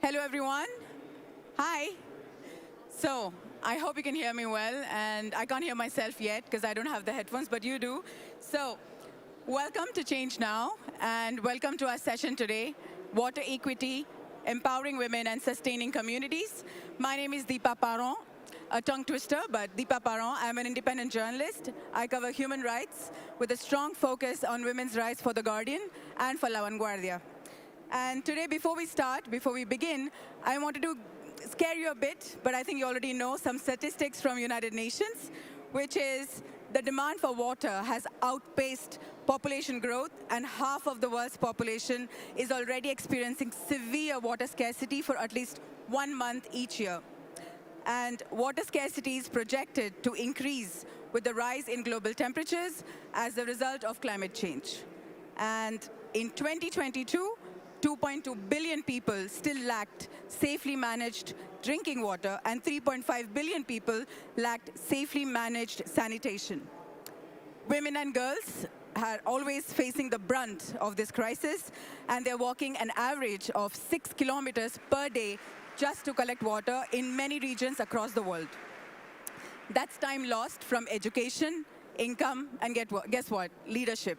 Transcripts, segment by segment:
Hello, everyone. Hi. So, I hope you can hear me well, and I can't hear myself yet because I don't have the headphones, but you do. So, welcome to Changenow, and welcome to our session today, Water Equity, Empowering Women and Sustaining Communities. My name is Deepa Paron, a tongue twister, but Deepa Paron. I'm an independent journalist. I cover human rights with a strong focus on women's rights for The Guardian and for La Vanguardia. And today, before we begin, I wanted to scare you a bit, but I think you already know some statistics from United Nations, which is the demand for water has outpaced population growth, and half of the world's population is already experiencing severe water scarcity for at least 1 month each year. And water scarcity is projected to increase with the rise in global temperatures as a result of climate change. And in 2022, 2.2 billion people still lacked safely managed drinking water, and 3.5 billion people lacked safely managed sanitation. Women and girls are always facing the brunt of this crisis, and they're walking an average of 6 kilometers per day just to collect water in many regions across the world. That's time lost from education, income, and guess what? Leadership.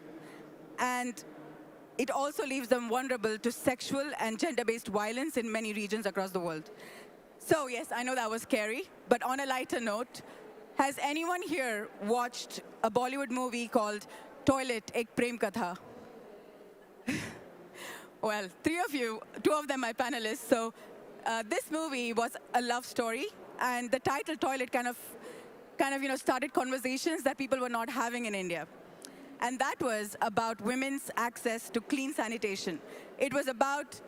And it also leaves them vulnerable to sexual and gender-based violence in many regions across the world. So yes, I know that was scary, but on a lighter note, has anyone here watched a Bollywood movie called Toilet Ek Prem Katha? Well, 3 of you, 2 of them my panelists. So this movie was a love story, and the title Toilet kind of started conversations that people were not having in India. And that was about women's access to clean sanitation. It was about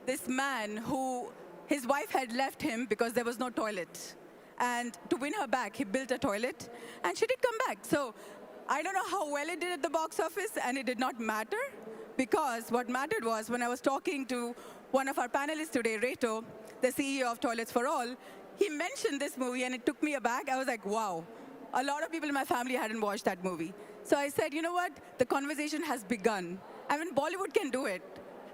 this man who, his wife had left him because there was no toilet. And to win her back, he built a toilet, and she did come back. So I don't know how well it did at the box office, and it did not matter, because what mattered was when I was talking to one of our panelists today, Reto, the CEO of Toilets for All, he mentioned this movie, and it took me aback. I was like, wow, a lot of people in my family hadn't watched that movie. So I said, you know what? The conversation has begun. I mean, Bollywood can do it.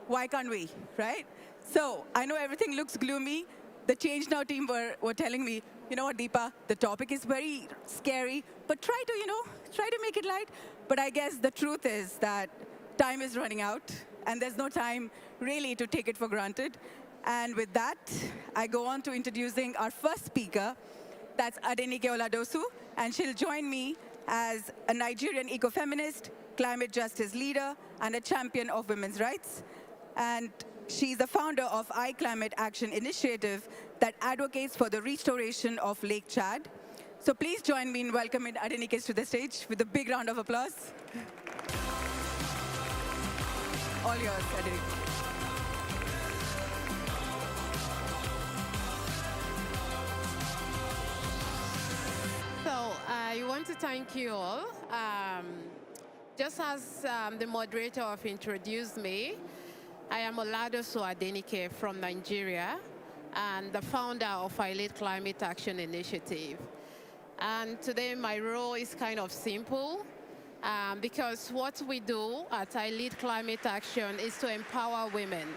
Why can't we, right? So I know everything looks gloomy. The Changenow team were telling me, you know what, Deepa, the topic is very scary, but try to make it light. But I guess the truth is that time is running out, and there's no time really to take it for granted. And with that, I go on to introducing our first speaker. That's Adenike Oladosu, and she'll join me as a Nigerian ecofeminist, climate justice leader, and a champion of women's rights. And she's the founder of iClimate Action Initiative that advocates for the restoration of Lake Chad. So please join me in welcoming Adenike to the stage with a big round of applause. All yours, Adenike. So I want to thank you all. Just as the moderator have introduced me, I am Oladosu Adenike from Nigeria and the founder of iClimate Action Initiative. And today my role is kind of simple because what we do at iClimate Action is to empower women.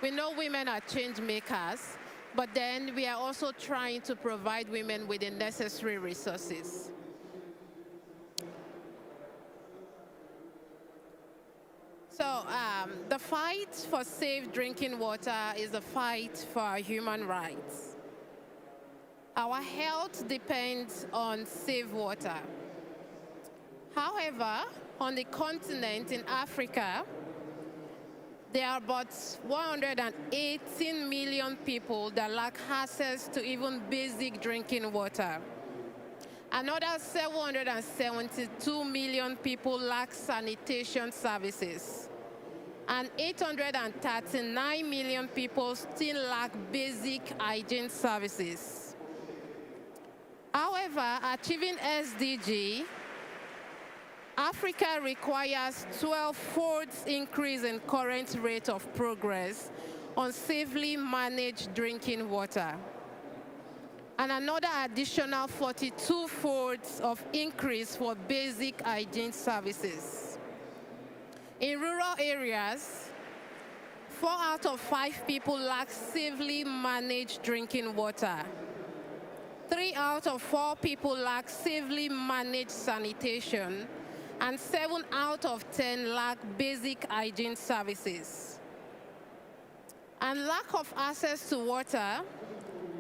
We know women are change makers, but then we are also trying to provide women with the necessary resources. So the fight for safe drinking water is a fight for our human rights. Our health depends on safe water. However, on the continent in Africa, there are about 118 million people that lack access to even basic drinking water. Another 772 million people lack sanitation services. And 839 million people still lack basic hygiene services. However, achieving SDG, Africa requires 12-fold increase in current rate of progress on safely managed drinking water, and another additional 42-fold of increase for basic hygiene services. In rural areas, 4 out of 5 people lack safely managed drinking water. 3 out of 4 people lack safely managed sanitation, and 7 out of 10 lack basic hygiene services. And lack of access to water,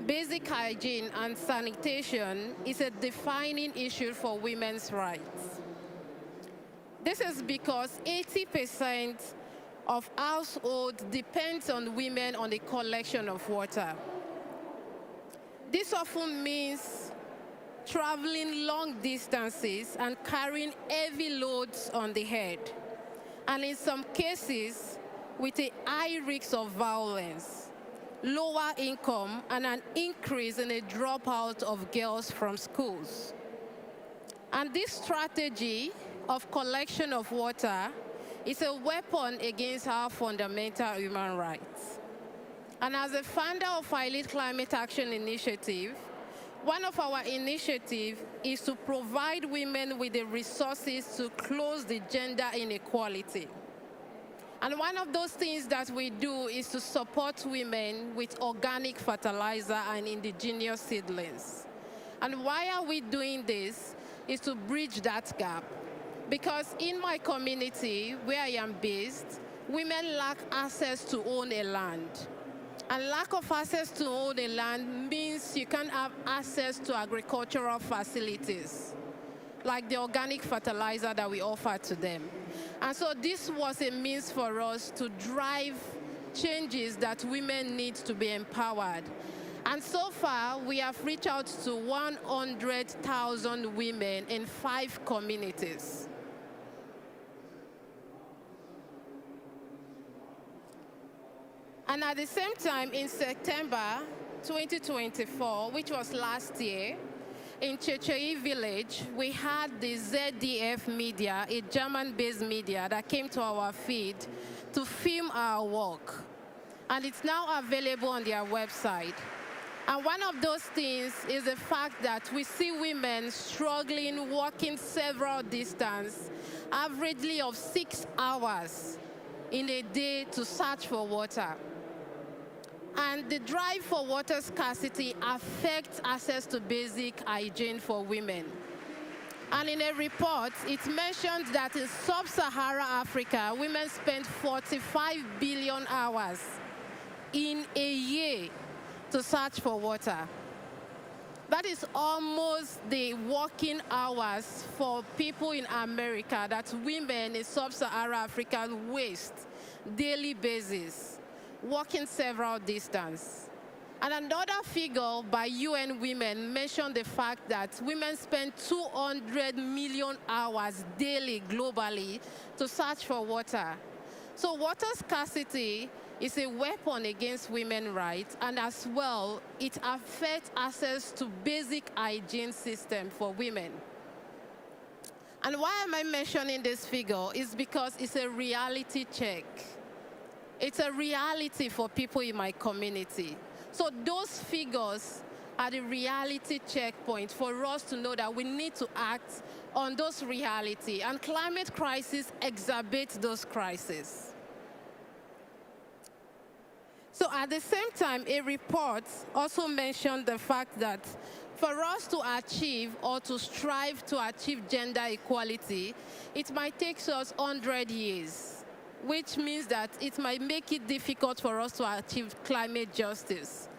basic hygiene, and sanitation is a defining issue for women's rights. This is because 80% of households depends on women on the collection of water. This often means traveling long distances and carrying heavy loads on the head, and in some cases, with a high risk of violence, lower income, and an increase in the dropout of girls from schools. And this strategy of collection of water is a weapon against our fundamental human rights. And as a founder of our Elite Climate Action Initiative, one of our initiatives is to provide women with the resources to close the gender inequality. And one of those things that we do is to support women with organic fertilizer and indigenous seedlings. And why are we doing this? Is to bridge that gap. Because in my community, where I am based, women lack access to own a land. And lack of access to own a land means you can't have access to agricultural facilities, like the organic fertilizer that we offer to them. And so this was a means for us to drive changes that women need to be empowered. And so far, we have reached out to 100,000 women in 5 communities. And at the same time, in September 2024, which was last year, in Chechei village, we had the ZDF media, a German-based media, that came to our feed to film our work. And it's now available on their website. And one of those things is the fact that we see women struggling, walking several distances, averagely of 6 hours in a day to search for water. And the drive for water scarcity affects access to basic hygiene for women. And in a report, it mentioned that in sub-Saharan Africa, women spend 45 billion hours in a year to search for water. That is almost the working hours for people in America that women in sub-Saharan Africa waste daily basis, walking several distance. And another figure by UN Women mentioned the fact that women spend 200 million hours daily globally to search for water. So water scarcity is a weapon against women's rights, and as well, it affects access to basic hygiene system for women. And why am I mentioning this figure? Is because it's a reality check. It's a reality for people in my community. So those figures are the reality checkpoint for us to know that we need to act on those reality. And climate crisis exacerbates those crises. So at the same time, a report also mentioned the fact that for us to achieve or to strive to achieve gender equality, it might take us 100 years. Which means that it might make it difficult for us to achieve climate justice.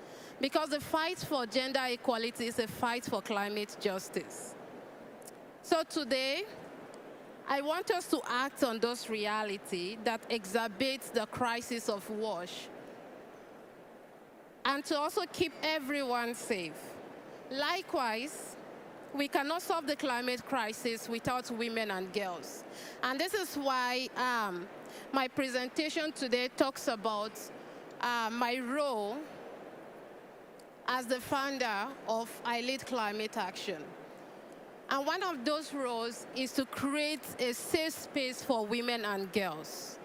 Because the fight for gender equality is a fight for climate justice. So today, I want us to act on those realities that exacerbate the crisis of WASH, and to also keep everyone safe. Likewise, we cannot solve the climate crisis without women and girls. And this is why my presentation today talks about my role as the founder of Elite Climate Action. And one of those roles is to create a safe space for women and girls.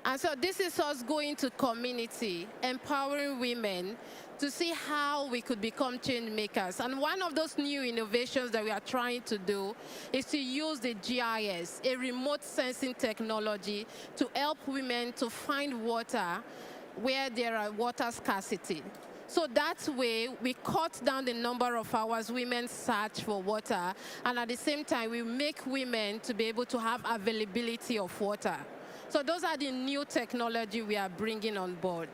And so this is us going to community, empowering women to see how we could become change makers. And one of those new innovations that we are trying to do is to use the GIS, a remote sensing technology, to help women to find water where there are water scarcity. So that way, we cut down the number of hours women search for water, and at the same time, we make women to be able to have availability of water. So those are the new technology we are bringing on board.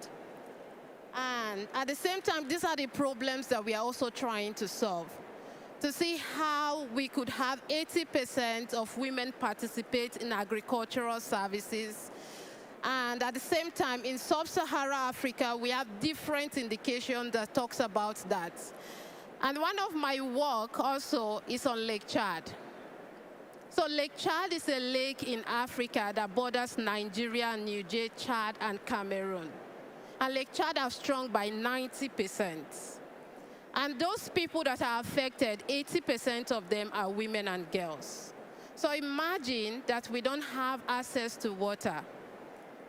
And at the same time, these are the problems that we are also trying to solve. To see how we could have 80% of women participate in agricultural services. And at the same time, in sub-Saharan Africa, we have different indications that talks about that. And one of my work also is on Lake Chad. So Lake Chad is a lake in Africa that borders Nigeria, Niger, Chad, and Cameroon. And Lake Chad has shrunk by 90%. And those people that are affected, 80% of them are women and girls. So imagine that we don't have access to water.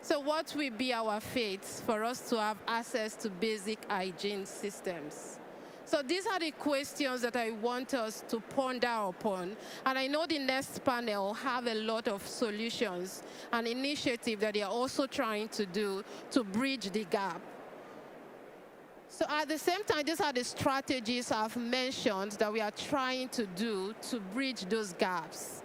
So what will be our fate for us to have access to basic hygiene systems? So these are the questions that I want us to ponder upon. And I know the next panel have a lot of solutions and initiatives that they are also trying to do to bridge the gap. So at the same time, these are the strategies I've mentioned that we are trying to do to bridge those gaps.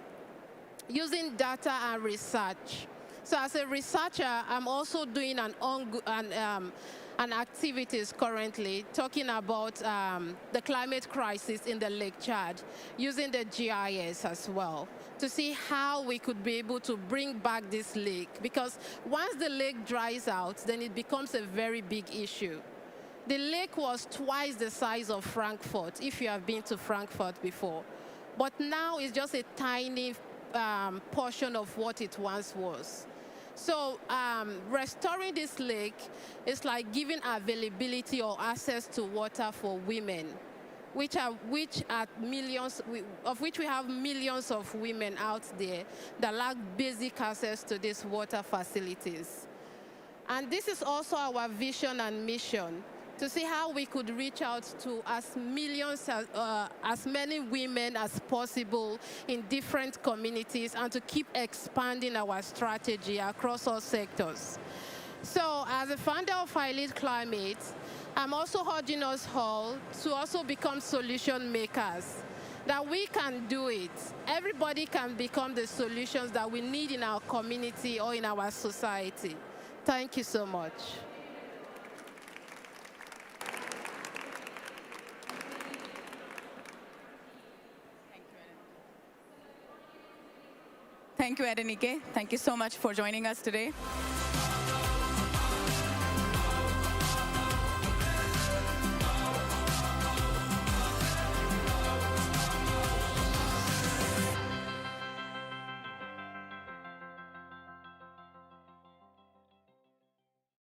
Using data and research. So as a researcher, I'm also doing an activities currently talking about the climate crisis in the Lake Chad, using the GIS as well, to see how we could be able to bring back this lake. Because once the lake dries out, then it becomes a very big issue. The lake was twice the size of Frankfurt, if you have been to Frankfurt before. But now it's just a tiny portion of what it once was. So restoring this lake is like giving availability or access to water for women, which are millions, of which we have millions of women out there that lack basic access to these water facilities. And this is also our vision and mission, to see how we could reach out to as many women as possible in different communities and to keep expanding our strategy across all sectors. So as a founder of I Lead Climate, I'm also urging us all to also become solution makers, that we can do it. Everybody can become the solutions that we need in our community or in our society. Thank you so much. Thank you, Adenike. Thank you so much for joining us today.